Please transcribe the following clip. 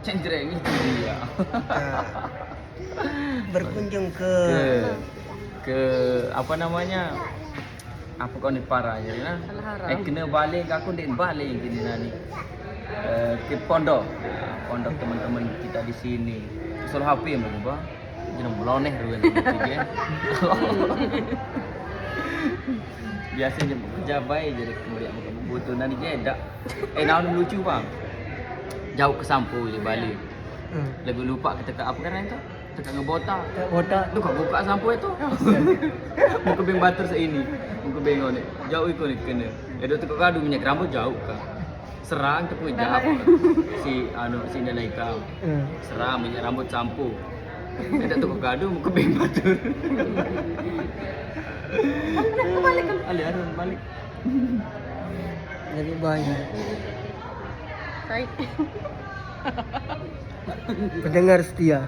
cendereng itu dia. Berkunjung ke ke apa namanya? Apa kau ni parah je nah. Kena balik aku dek balik gini nani. Ke pondok. Pondok teman-teman kita di sini. Soal HP yang berubah. Jangan meloneh ruan gitu. Biasanya bekerja baik jadi kemudian butuh nani jedak. Naon lucu bang. Jauh ke Sampo je balik. Lagu lupa kita ke apa kan itu? Tekan ngebota. botak. Tu kau buka Sampo itu. Muka beng batur seini. Muka beng ni. Jauh ikut ni kena. Edo tu kau kadu minyak rambut jauh kan. Serang tu pun jauh. Si Nelaika. Serang minyak rambut Sampo. Edo tu kau kadu muka beng batur. Balik kan. Arun balik. Jadi banyak. Baik. Pendengar setia.